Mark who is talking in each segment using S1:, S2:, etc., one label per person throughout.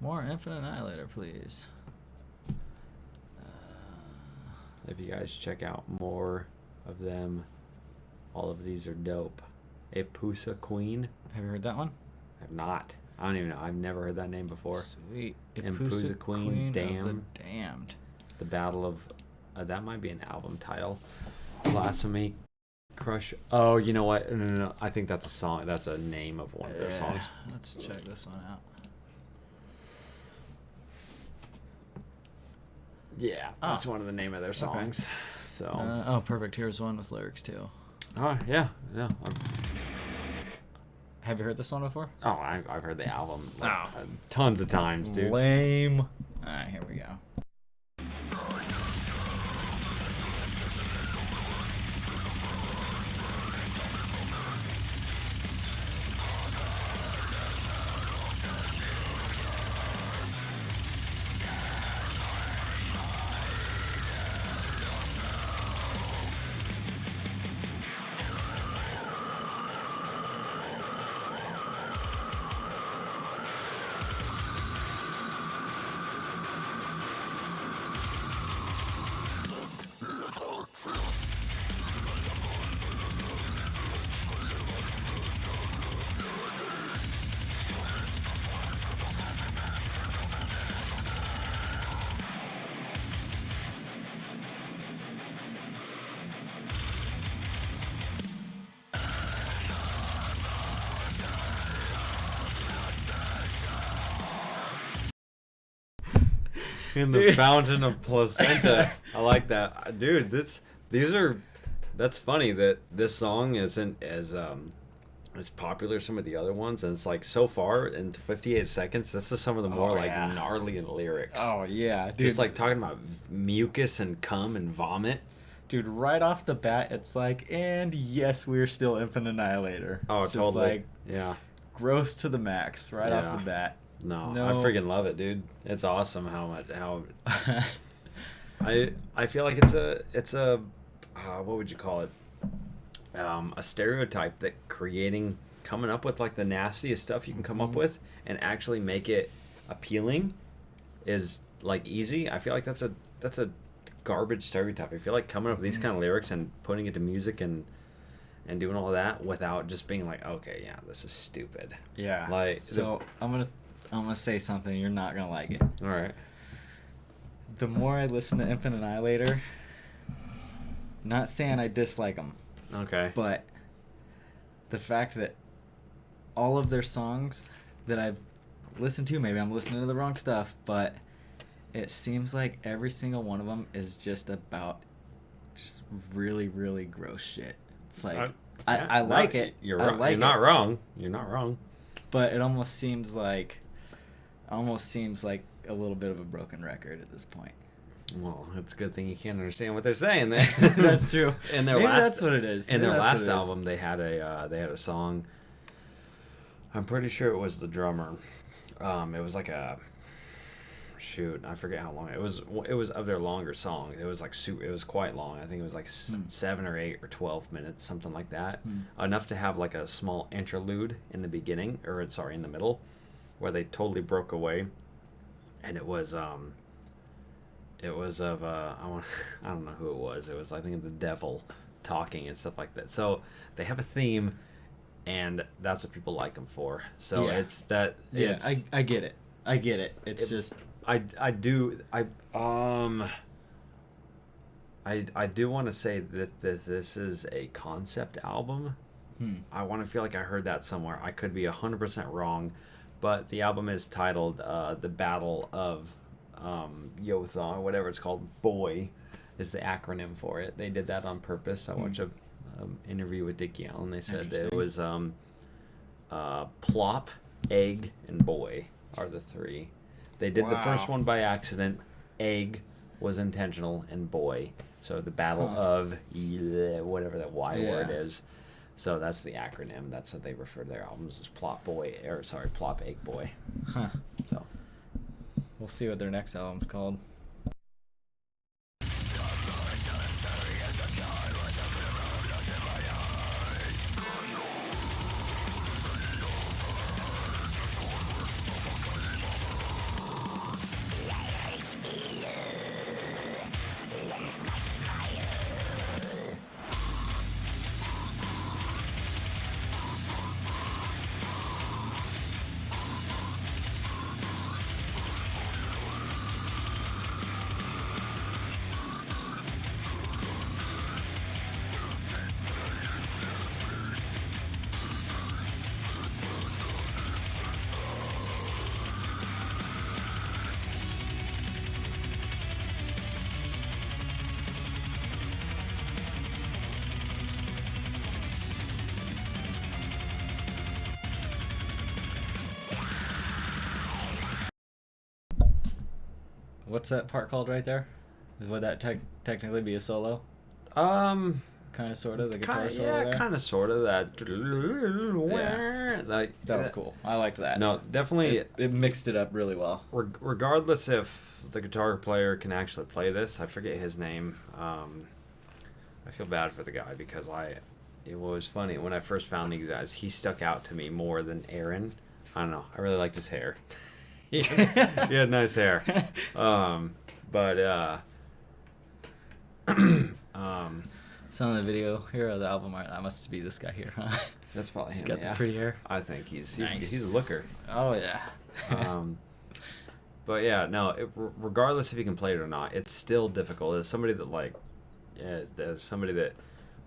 S1: More Infinite Annihilator, please.
S2: If you guys check out more of them, all of these are dope. Ipusa Queen.
S1: Have you heard that one?
S2: I've not. I don't even know. I've never heard that name before.
S1: Sweet.
S2: Ipusa Queen,
S1: Damned. The Damned.
S2: The Battle of... that might be an album title. Blasphemy. Crush. Oh, you know what? No. I think that's a song. That's a name of one of their songs.
S1: Let's check this one out.
S2: Yeah, that's one of the name of their songs. Okay. So.
S1: Perfect. Here's one with lyrics too.
S2: Oh yeah.
S1: Have you heard this one before?
S2: Oh, I've heard the album tons of times, dude.
S1: Lame. All right, here we go.
S2: In the Fountain of Placenta. I like that, dude. That's funny that this song isn't as popular as some of the other ones, and it's like so far in 58 seconds. This is some of the more gnarly lyrics.
S1: Oh yeah, dude.
S2: Just like talking about mucus and cum and vomit.
S1: Dude, right off the bat, it's like, and yes, we're still Infinite Annihilator.
S2: Oh,
S1: just
S2: totally.
S1: Like,
S2: yeah.
S1: Gross to the max right off the bat.
S2: No, I freaking love it, dude. It's awesome how I feel like it's a what would you call it? A stereotype that coming up with like the nastiest stuff you can come up with and actually make it appealing is like easy. I feel like that's a garbage stereotype. I feel like coming up with these kind of lyrics and putting it to music and doing all that without just being like, okay, yeah, this is stupid.
S1: Yeah.
S2: Like
S1: so I'm gonna say something, you're not gonna like it.
S2: All right.
S1: The more I listen to Infinite Annihilator, not saying I dislike them.
S2: Okay.
S1: But the fact that all of their songs that I've listened to, maybe I'm listening to the wrong stuff, but it seems like every single one of them is just about just really, really gross shit. It's like I like it.
S2: You're not wrong. You're not wrong.
S1: But it almost seems like a little bit of a broken record at this point.
S2: Well, it's a good thing you can't understand what they're saying. Then
S1: that's true.
S2: Maybe
S1: that's what it is.
S2: In their last album, they had a song. I'm pretty sure it was the drummer. It was like a shoot. I forget how long it was. It was of their longer song. It was like it was quite long. I think it was like 7 or 8 or 12 minutes, something like that. Enough to have like a small interlude in the beginning, in the middle, where they totally broke away, and it was of I don't know who it was. It was, I think, the devil talking and stuff like that. So they have a theme, and that's what people like them for. So it's that.
S1: Yeah, I get it. It's just
S2: I do want to say that this is a concept album. I want to feel like I heard that somewhere. I could be 100% wrong, but the album is titled "The Battle of Yothon," or whatever it's called. Boy is the acronym for it. They did that on purpose. I watched a interview with Dickie Allen. They said that it was plop, egg, and boy are the three. They did the first one by accident. Egg was intentional, and boy. So the battle of whatever that Y word is. So that's the acronym. That's what they refer to their albums as Plop Egg Boy.
S1: Huh.
S2: So
S1: we'll see what their next album's called. What's that part called right there? Would that technically be a solo?
S2: Um,
S1: Kind of, sort of, the guitar
S2: kind
S1: solo
S2: yeah,
S1: there?
S2: kind of, sort of that.
S1: Yeah.
S2: Like
S1: That was cool. I liked that.
S2: No, definitely.
S1: It mixed it up really well.
S2: Regardless if the guitar player can actually play this, I forget his name. I feel bad for the guy because it was funny when I first found these guys. He stuck out to me more than Aaron. I don't know. I really liked his hair. he had nice hair. But
S1: So in the video here of the album art, that must be this guy here, huh?
S2: that's probably
S1: He's
S2: him.
S1: got
S2: Yeah.
S1: the pretty hair.
S2: I think he's
S1: Nice.
S2: a looker.
S1: Oh yeah.
S2: But yeah, no. Regardless if you can play it or not, it's still difficult. As somebody that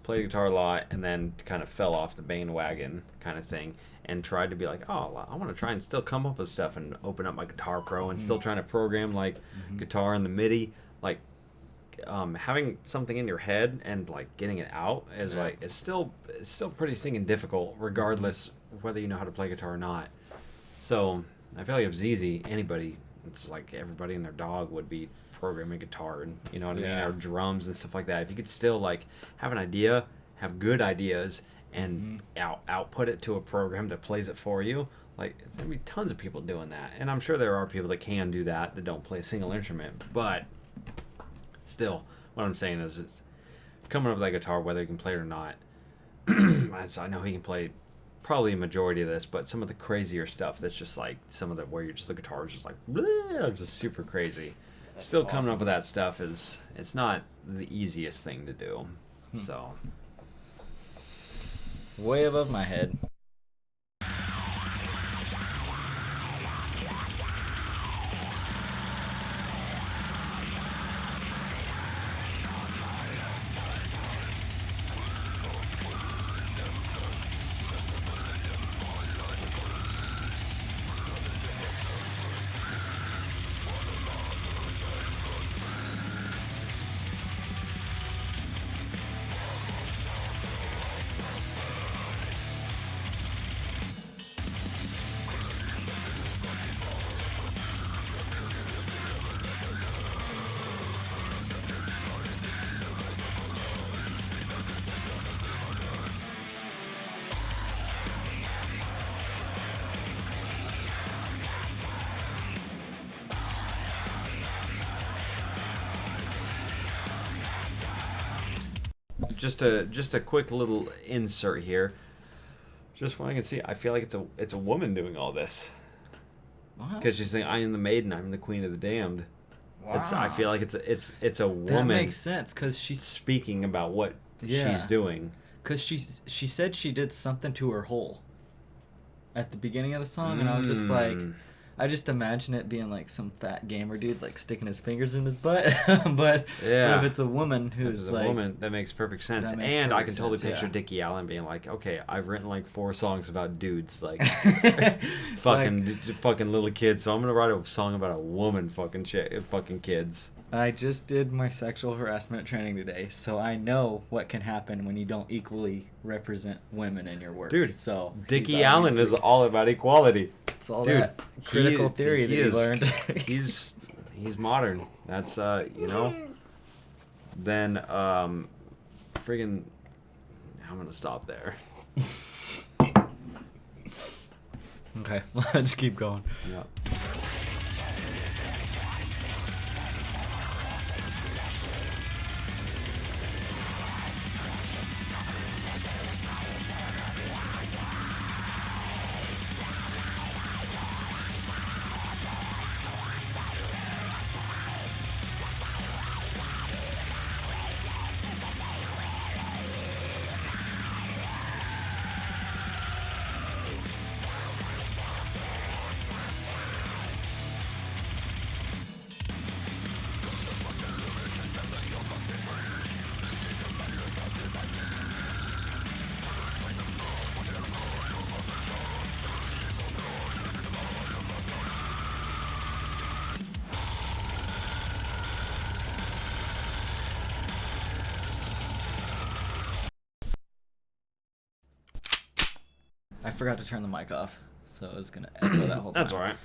S2: played guitar a lot and then kind of fell off the bandwagon kind of thing and tried to be like, oh, well, I want to try and still come up with stuff and open up my Guitar Pro and still trying to program like guitar and the MIDI, like having something in your head and like getting it out is like it's still pretty stinking difficult regardless whether you know how to play guitar or not. So I feel like if ZZ, anybody, it's like everybody and their dog would be programming guitar and you know what I mean, or drums and stuff like that. If you could still like have an idea, have good ideas, and output it to a program that plays it for you, like there's gonna be tons of people doing that. And I'm sure there are people that can do that don't play a single instrument, but still, what I'm saying is it's coming up with that guitar, whether you can play it or not. I know he can play probably a majority of this, but some of the crazier stuff that's just like some of the where you're just the guitar is just like just super crazy.
S1: That's
S2: Still
S1: awesome.
S2: coming up with that stuff it's not the easiest thing to do. So
S1: Way above my head.
S2: just a quick little insert here. Just what I can see, I feel like it's a woman doing all this because she's saying, "I am the maiden, I'm the queen of the damned."
S1: Wow.
S2: I feel like it's a woman.
S1: That makes sense because she's
S2: speaking about what she's doing.
S1: Because she said she did something to her hole at the beginning of the song, and I was just like, I just imagine it being like some fat gamer dude like sticking his fingers in his butt. but if it's a woman who's like
S2: a woman, that makes perfect sense.
S1: That makes
S2: And I
S1: perfect
S2: can totally
S1: sense,
S2: picture
S1: yeah.
S2: Dickie Allen being like, okay, I've written like 4 songs about dudes, like fucking little kids, so I'm gonna write a song about a woman fucking kids.
S1: I just did my sexual harassment training today, so I know what can happen when you don't equally represent women in your work.
S2: Dude,
S1: so
S2: Dickie Allen is all about equality.
S1: It's all
S2: Dude,
S1: that critical theory that you learned.
S2: he's modern. That's you know. Then friggin' I'm gonna stop there.
S1: Okay, let's keep going.
S2: Yeah.
S1: I forgot to turn the mic off, so I was gonna echo that whole time.
S2: That's all right.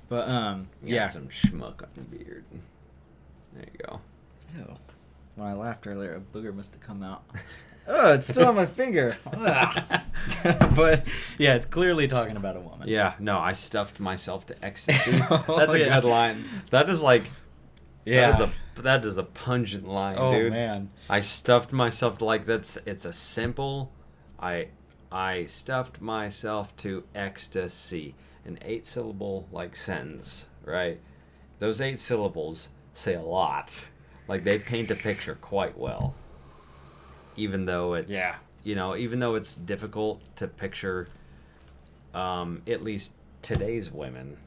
S1: But
S2: Yeah, some schmuck on your beard. There you go.
S1: Ew. When I laughed earlier, a booger must have come out. Oh, it's still on my finger. But yeah, it's clearly talking about a woman.
S2: Yeah, no, I stuffed myself to ecstasy.
S1: Oh,
S2: That's a
S1: yeah.
S2: good line. That is like,
S1: Yeah.
S2: that is a pungent line,
S1: Oh
S2: dude.
S1: man.
S2: I stuffed myself to it's a simple, I stuffed myself to ecstasy, an 8-syllable like sentence, right? Those 8 syllables say a lot. Like they paint a picture quite well. Even though it's
S1: Yeah.
S2: even though it's difficult to picture at least today's women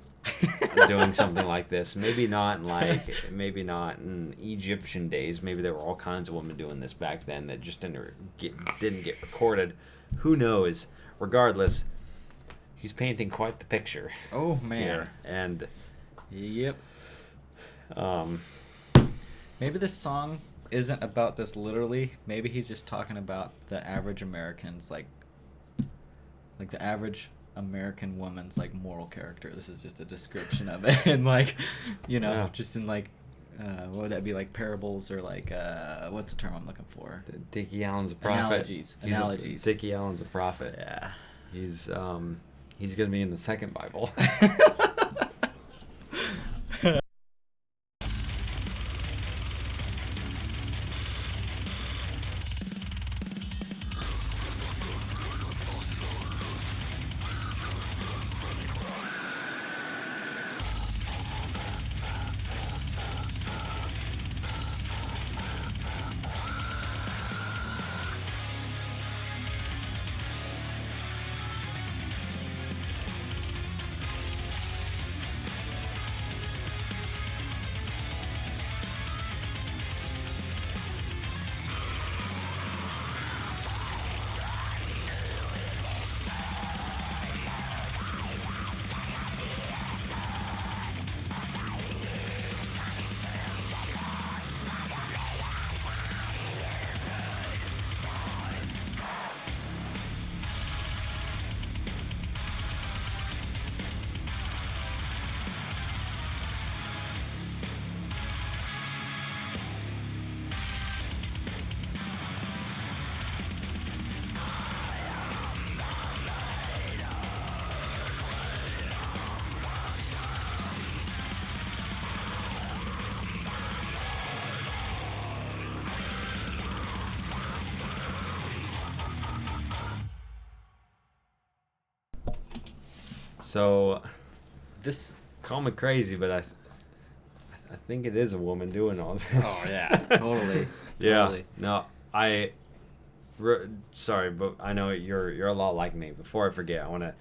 S2: doing something like this. Maybe not in Egyptian days. Maybe there were all kinds of women doing this back then that just didn't get recorded. Who knows? Regardless, he's painting quite the picture.
S1: Oh man.
S2: Here. And
S1: Yep.
S2: um
S1: Maybe this song isn't about this literally. Maybe he's just talking about the average Americans, like the average American woman's like moral character. This is just a description of it, and like,
S2: Yeah.
S1: just in like, what would that be, like parables or like, what's the term I'm looking for?
S2: Dickie Allen's a prophet.
S1: Analogies. Analogies.
S2: Dickie Allen's a prophet.
S1: Yeah.
S2: He's gonna be in the second Bible. So,
S1: This.
S2: call me crazy, but I think it is a woman doing all this.
S1: Oh yeah, totally.
S2: Yeah.
S1: Totally.
S2: No, sorry, but I know you're a lot like me. Before I forget, I want to.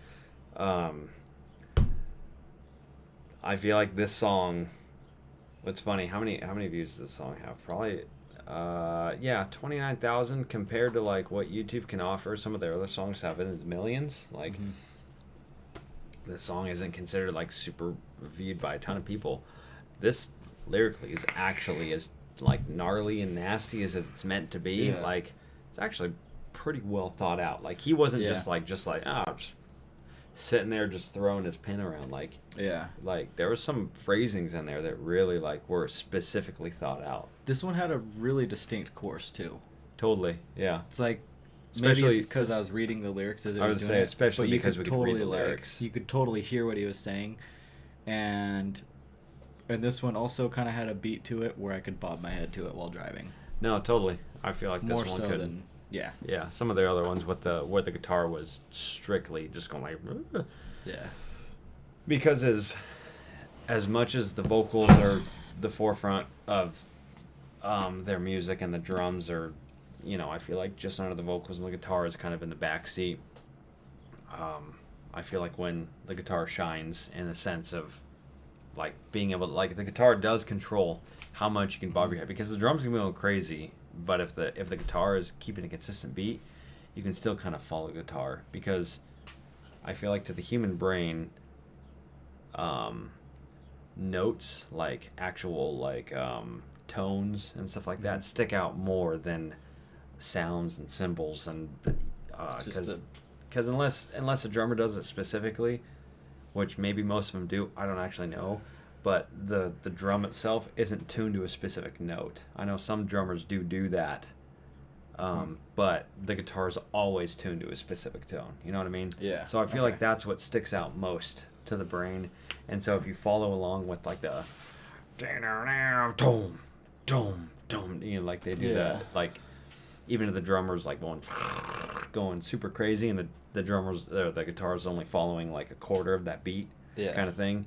S2: I feel like this song. What's funny? How many views does this song have? Probably. Yeah, 29,000 compared to like what YouTube can offer. Some of their other songs have it in the millions. Like.
S1: Mhm.
S2: This song isn't considered like super viewed by a ton of people. This lyrically is actually as like gnarly and nasty as it's meant to be.
S1: Yeah.
S2: Like it's actually pretty well thought out. Like he wasn't
S1: Yeah.
S2: just sitting there just throwing his pen around.
S1: Yeah.
S2: Like there was some phrasings in there that really like were specifically thought out.
S1: This one had a really distinct course too.
S2: Totally, yeah.
S1: It's like
S2: Especially-
S1: maybe it's because I was reading the lyrics as it
S2: I
S1: was
S2: would
S1: doing
S2: say
S1: it,
S2: especially
S1: but you
S2: because
S1: could
S2: we could read the
S1: totally,
S2: lyrics.
S1: you could totally hear what he was saying, and this one also kind of had a beat to it where I could bob my head to it while driving.
S2: No, totally. I feel like this
S1: More
S2: one
S1: so
S2: could.
S1: than yeah.
S2: Yeah, some of their other ones with where the guitar was strictly just going like. "Ugh."
S1: Yeah.
S2: Because as much as the vocals are the forefront of their music and the drums are, I feel like just under the vocals and the guitar is kind of in the back seat. I feel like when the guitar shines in the sense of like being able to, like the guitar does control how much you can bob your head because the drums can be a little crazy, but if the guitar is keeping a consistent beat, you can still kind of follow the guitar because I feel like to the human brain, notes like actual like tones and stuff like that stick out more than sounds and cymbals and because unless a drummer does it specifically, which maybe most of them do, I don't actually know, but the drum itself isn't tuned to a specific note. I know some drummers do that, but the guitar is always tuned to a specific tone. You know what I mean?
S1: Yeah.
S2: So I feel
S1: Okay.
S2: like that's what sticks out most to the brain. And so if you follow along with like the dome, dome, dome, you know, like they do
S1: Yeah.
S2: that, like even if the drummer's like going super crazy, and the drummer's the guitar's only following like a quarter of that beat,
S1: Yeah.
S2: kind of thing.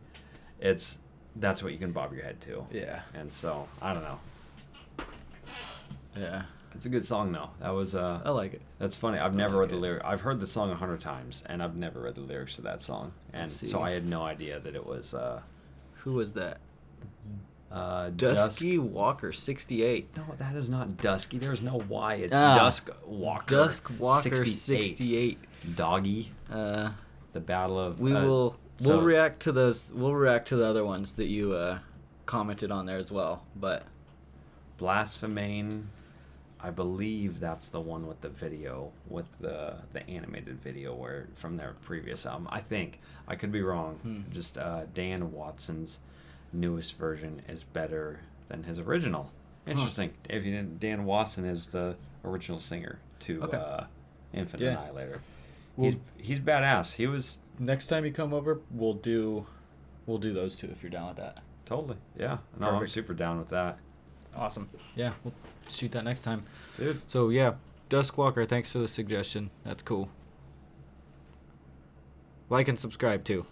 S2: That's what you can bob your head to.
S1: Yeah.
S2: And so I don't know.
S1: Yeah.
S2: It's a good song though. That was
S1: I like it.
S2: That's funny. I've never
S1: like
S2: read the
S1: it.
S2: lyric. I've heard the song 100 times, and I've never read the lyrics to that song. And
S1: Let's see.
S2: so I had no idea that it was
S1: Who was that?
S2: Dusk.
S1: Dusky Walker 68.
S2: No, that is not Dusky. There's no Y. It's
S1: Ah,
S2: Dusk Walker.
S1: Dusk Walker 68.
S2: Doggy.
S1: Uh,
S2: The Battle of.
S1: we'll
S2: so-
S1: react to those. We'll react to the other ones that you commented on there as well. But
S2: Blasphemane. I believe that's the one with the video, with the animated video where from their previous album. I think I could be wrong. Just Dan Watson's newest version is better than his original. Interesting. If you didn't, Dan Watson is the original singer to
S1: Okay.
S2: Infinite
S1: Yeah.
S2: Annihilator.
S1: Well-
S2: He's badass. He was
S1: next time you come over, we'll do those two if you're down with that.
S2: totally, yeah. No, I'm
S1: Perfect.
S2: super down with that,
S1: Awesome. Yeah, we'll shoot that next time.
S2: dude.
S1: So yeah, Dusk Walker, thanks for the suggestion. That's cool. Like and subscribe too.